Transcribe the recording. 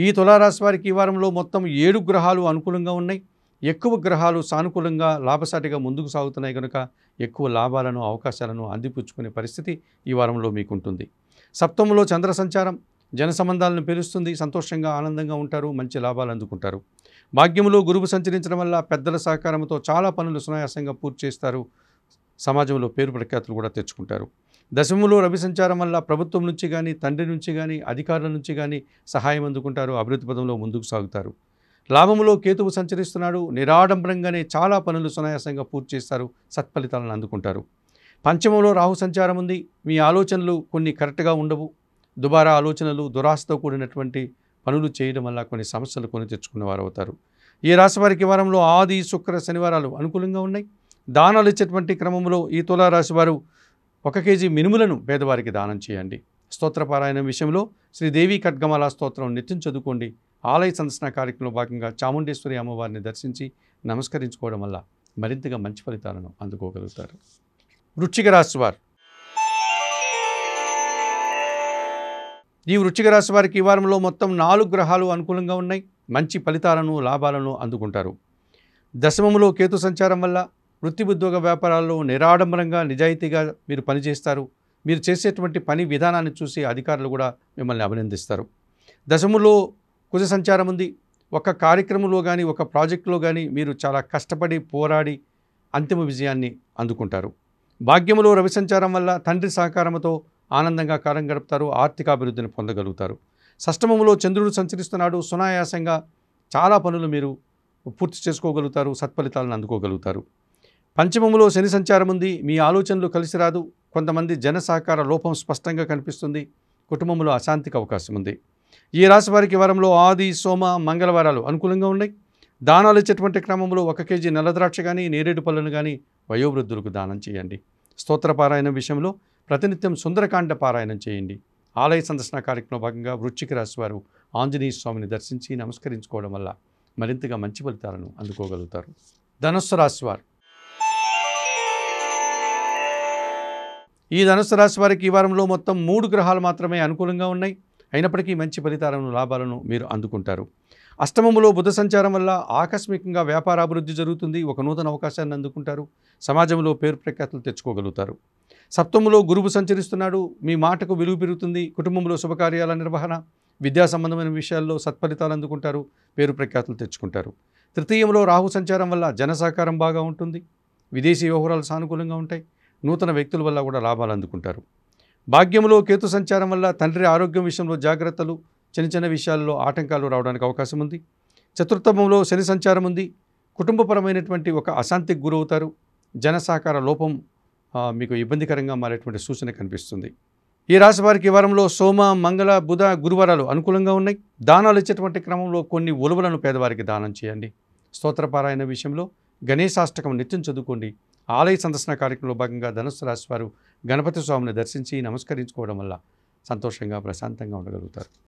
ఈ తులారాశి వారికి ఈ వారంలో మొత్తం 7 గ్రహాలు అనుకూలంగా ఉన్నాయి. ఎక్కువ గ్రహాలు సానుకూలంగా లాభసాటిగా ముందుకు సాగుతున్నాయి కనుక ఎక్కువ లాభాలను అవకాశాలను అందిపుచ్చుకునే పరిస్థితి ఈ వారంలో మీకుంటుంది. సప్తమంలో చంద్ర సంచారం జన సంబంధాలను పెరుస్తుంది. సంతోషంగా ఆనందంగా ఉంటారు. మంచి లాభాలు అందుకుంటారు. భాగ్యములో గురువు సంచరించడం వల్ల పెద్దల సహకారంతో చాలా పనులు సునాయాసంగా పూర్తి చేస్తారు. సమాజంలో పేరు ప్రఖ్యాతులు కూడా తెచ్చుకుంటారు. దశమములో రవి సంచారం వల్ల ప్రభుత్వం నుంచి కానీ తండ్రి నుంచి కానీ అధికారుల నుంచి కానీ సహాయం అందుకుంటారు. అభివృద్ధి పదంలో ముందుకు సాగుతారు. లాభములో కేతువు సంచరిస్తున్నాడు. నిరాడంబరంగానే చాలా పనులు సునాయాసంగా పూర్తి చేస్తారు. సత్ఫలితాలను అందుకుంటారు. పంచమంలో రాహు సంచారం ఉంది. మీ ఆలోచనలు కొన్ని కరెక్ట్గా ఉండవు. దుబారా ఆలోచనలు దురాశతో కూడినటువంటి పనులు చేయడం వల్ల కొన్ని సమస్యలు కొని తెచ్చుకునేవారు అవుతారు. ఈ రాశి వారికి వారంలో ఆది శుక్ర శనివారాలు అనుకూలంగా ఉన్నాయి. దానాలు ఇచ్చేటువంటి క్రమంలో ఈ తులారాశి వారు 1 కేజీ మినుములను పేదవారికి దానం చేయండి. స్తోత్రపారాయణం విషయంలో శ్రీదేవి ఖడ్గమాల స్తోత్రం నిత్యం చదువుకోండి. ఆలయ సందర్శన కార్యక్రమంలో భాగంగా చాముండేశ్వరి అమ్మవారిని దర్శించి నమస్కరించుకోవడం వల్ల మరింతగా మంచి ఫలితాలను అందుకోగలుగుతారు. వృశ్చిక రాశి వారు ఈ వృశ్చిక రాశి వారికి ఈ వారంలో మొత్తం 4 గ్రహాలు అనుకూలంగా ఉన్నాయి. మంచి ఫలితాలను లాభాలను అందుకుంటారు. దశమములో కేతు సంచారం వల్ల వృత్తి ఉద్యోగ వ్యాపారాల్లో నిరాడంబరంగా నిజాయితీగా మీరు పనిచేస్తారు. మీరు చేసేటువంటి పని విధానాన్ని చూసి అధికారులు కూడా మిమ్మల్ని అభినందిస్తారు. దశములో కుజ సంచారం ఉంది. ఒక కార్యక్రమంలో కానీ ఒక ప్రాజెక్టులో కానీ మీరు చాలా కష్టపడి పోరాడి అంతిమ విజయాన్ని అందుకుంటారు. భాగ్యములో రవి సంచారం వల్ల తండ్రి సహకారంతో ఆనందంగా కాలం గడుపుతారు. ఆర్థిక అభివృద్ధిని పొందగలుగుతారు. షష్టమములో చంద్రుడు సంచరిస్తున్నాడు. సునాయాసంగా చాలా పనులు మీరు పూర్తి చేసుకోగలుగుతారు. సత్ఫలితాలను అందుకోగలుగుతారు. పంచమములో శని సంచారం ఉంది. మీ ఆలోచనలు కలిసి రాదు. కొంతమంది జన సహకార లోపం స్పష్టంగా కనిపిస్తుంది. కుటుంబంలో అశాంతికి అవకాశం ఉంది. ఈ రాశి వారికి వారంలో ఆది సోమ మంగళవారాలు అనుకూలంగా ఉన్నాయి. దానాలు ఇచ్చేటువంటి క్రమంలో 1 కేజీ నల్లద్రాక్ష కానీ నేరేడు పళ్ళను కానీ వయోవృద్ధులకు దానం చేయండి. స్తోత్రపారాయణం విషయంలో ప్రతినిత్యం సుందరకాండ పారాయణం చేయండి. ఆలయ సందర్శన కార్యక్రమంలో భాగంగా వృశ్చిక రాశి వారు ఆంజనేయ స్వామిని దర్శించి నమస్కరించుకోవడం వల్ల మరింతగా మంచి ఫలితాలను అందుకోగలుగుతారు. ధనుస్సు రాశి వారు ఈ ధనుస్సు రాశి వారికి ఈ వారంలో మొత్తం 3 గ్రహాలు మాత్రమే అనుకూలంగా ఉన్నాయి. అయినప్పటికీ మంచి ఫలితాలను లాభాలను మీరు అందుకుంటారు. అష్టమములో బుధ సంచారం వల్ల ఆకస్మికంగా వ్యాపార అభివృద్ధి జరుగుతుంది. ఒక నూతన అవకాశాన్ని అందుకుంటారు. సమాజంలో పేరు ప్రఖ్యాతులు తెచ్చుకోగలుగుతారు. సప్తములో గురువు సంచరిస్తున్నాడు. మీ మాటకు విలువ పెరుగుతుంది. కుటుంబంలో శుభకార్యాల నిర్వహణ విద్యా సంబంధమైన విషయాల్లో సత్ఫలితాలు అందుకుంటారు. పేరు ప్రఖ్యాతులు తెచ్చుకుంటారు. తృతీయంలో రాహు సంచారం వల్ల జన సహకారం బాగా ఉంటుంది. విదేశీ వ్యవహారాలు సానుకూలంగా ఉంటాయి. నూతన వ్యక్తుల వల్ల కూడా లాభాలు అందుకుంటారు. భాగ్యములో కేతు సంచారం వల్ల తండ్రి ఆరోగ్యం విషయంలో జాగ్రత్తలు, చిన్న చిన్న విషయాల్లో ఆటంకాలు రావడానికి అవకాశం ఉంది. చతుర్థమంలో శని సంచారం ఉంది. కుటుంబపరమైనటువంటి ఒక అశాంతికి గురవుతారు. జన సహకార లోపం మీకు ఇబ్బందికరంగా మారేటువంటి సూచన కనిపిస్తుంది. ఈ రాశి వారికి ఈ వారంలో సోమ మంగళ బుధ గురువారాలు అనుకూలంగా ఉన్నాయి. దానాలు ఇచ్చేటువంటి క్రమంలో కొన్ని ఉలువలను పేదవారికి దానం చేయండి. స్తోత్రపారాయణ విషయంలో గణేశాష్టకం నిత్యం చదువుకోండి. ఆలయ సందర్శన కార్యక్రమంలో భాగంగా ధనుస్సు రాశి వారు గణపతి స్వామిని దర్శించి నమస్కరించుకోవడం వల్ల సంతోషంగా ప్రశాంతంగా ఉండగలుగుతారు.